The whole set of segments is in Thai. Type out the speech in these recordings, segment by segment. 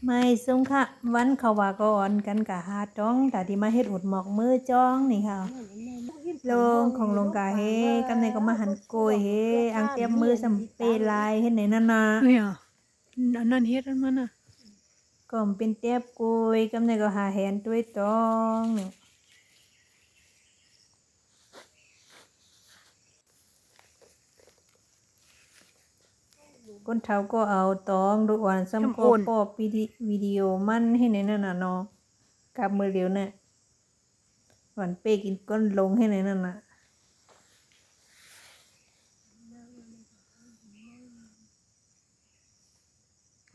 ไม่ซุ้งค่ะวันเขาว่าก่อนกันกะหาจ้องแต่ที่มาเฮ็ดอุดหมอกมือจ้องนี่ค่ะลงของลงกาเฮกำในก็มาหันโกยเฮอังเตรียมมือสำเปลายเฮ็ดไหนนั่นน่ะเฮ้ยอ่ะอันนั้นเฮ็ดอันมันอ่ะก็เป็นเตียบโกยกำในก็หาแหนด้วยตองนี่คนเฒ่าก็เอาตองดูอ่อนซ้ำก็ปอบวิดีโอมันให้ในนั่นน่ะเนาะกับมือเดียวเนี่ยหวานเป้กินก้นลงให้ในนั่นน่ะ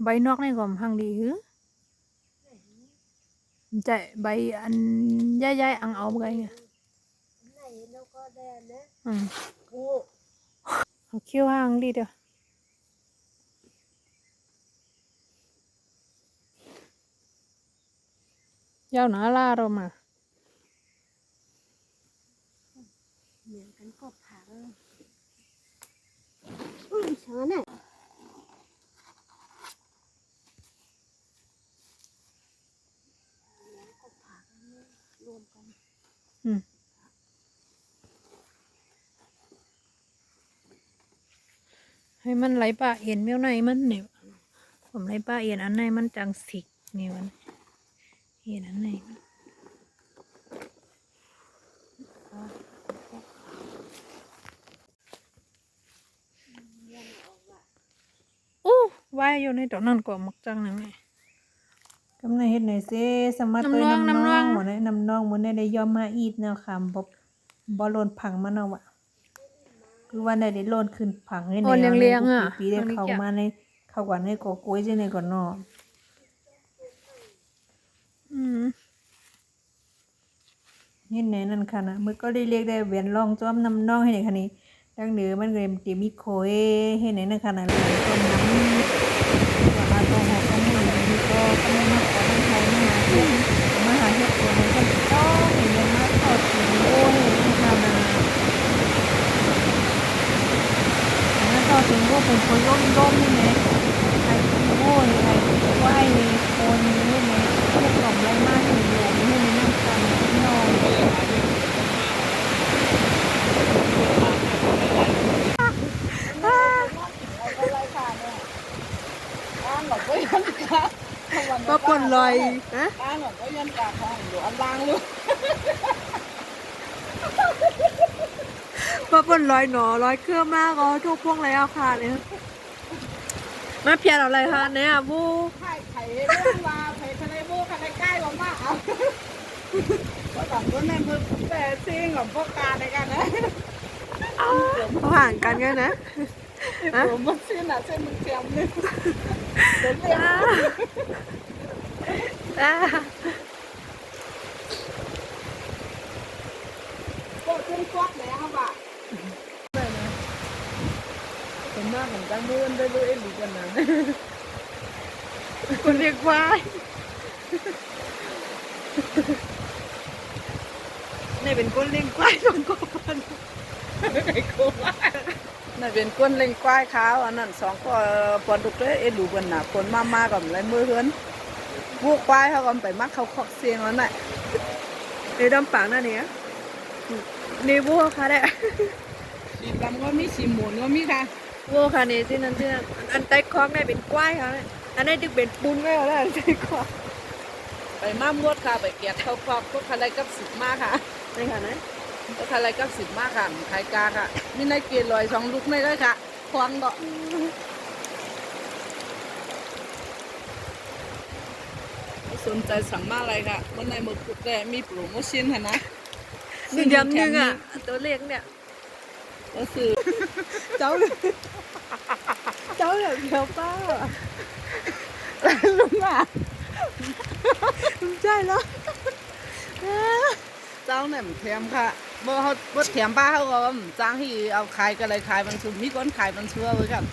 ใบนอกนี่ก็พังดีหือใจใบอันใหญ่ๆอังเอาไงเอาเขี้ยวหางดีเด้อยาวหนาลาเรามาเหมือนกันก็ผังช้อนอ่ะก็ผังรวมกันให้มันไหลปะเอ็นเมี้ยวในมันเนี่ยผมไหลปะเอ็นอันในมันจังสิกนี่มันเอ็นอันในมันว่ายอยู่ในตรงนั้นก็มักจังนะแม่กำในเฮ็ดหน่อยซิสมัติตัวน้ำน้องหมดเลยน้ำน้องหมดได้ยอมมาอีดแนวคำบ่โลนผังมันเอาวะคือว่าได้โลนขึ้นผังให้ในเลี้ยงอ่ะปีได้เข้ามาในเข้าก่อนให้ก็กล้วยในก่อนเนาะเฮ็ดไหนนั่นค่ะนะมือก็ได้เรียกได้เวียนรองจ้อมน้ำน้องให้ในคันนี้ดังเหนือมันเลยติมีโคยให้ไหนนั่นค่ะนะเลยต้นน้ำว่ามาตรงหัวก็มือนี่ก็ไม่มาขอทางไทยมาหาเฮ็ดตัวนี้ก็ต้องเห็นมาทอดถึงโอ้ยค่ะนะมาทอดถึงก็เป็นคนร่มนี่แหละใครโอ้ยใครไหว้เลยคนนี่แหละพวกกล่อมไรมากอยู่นี่ให้ในน้ำกันน้องก็ปนลอยฮะก็ยันกาของอยู่อันล่างเลยก็ปนลอยหนอลอยเครื่องมากก็ทุกพวกไรเอาค่ะเนี่ยมาเพียนอะไรคะเนี่ยบูไข่เรื่องว่าไข่ทะเลโบทะเลใกล้ลงมาเอาก็สองคนในมือแต่ซิ่งของพวกกาในกันนะเขาห่างกันกันนะผมมันเส้นอ่ะเส้นมันเทียมนึงเดินเรียโบขึ้นควักแล้วครับอ่ะเป็นมากเหมือนกันมือได้ด้วยเอ็นดีกันนะคุณเรียกว่านี่เป็นก้นเลี้ยงควายสองคนไอ้กูนั่นเป็นก้นเล่งควายขาวอันนั้นสองก็ปนดุกเลยเอ็นดูกันนะคนมากับอะไรมือเฮือนบุกควายเขาก็ไปมักเขาขอกเสียงแล้วน่ะในดำปังนั่นเนี่ยนี่บัวค่ะแหละสีดำก็มีสีหมุนก็มีค่ะบัวค่ะนี่ที่นั่นอันใต้คล้องนี่เป็นควายค่ะอันนี้ดึกเป็นปูนไม่เอาแล้วใต้คล้องไปมามวดค่ะไปเกียรเขาคอกพวกอะไรกับสิบมากค่ะนี่ค่ะนะพวกอะไรกับสิบมากค่ะไข่กาค่ะมีในเกียร์ลอยสองลูกไม่ได้ค่ะควงดอกสนใจสั่งมากเลยค่ะวันในมือกุดแต่มีโปรโมชั่นค่ะนะซึ่งยำนึงอ่ะตัวเล็กเนี่ยก็คือ เจ้าแบบเดียวป้าลุงอ่ะใช่แล้วเจ้าเนี่ยแถมค่ะบ่เขาบ่แถมป้าเขาก็จ้างที่เอาขายกันเลยขายบางส่วนมีคนขายบางชั่วไว้ครับ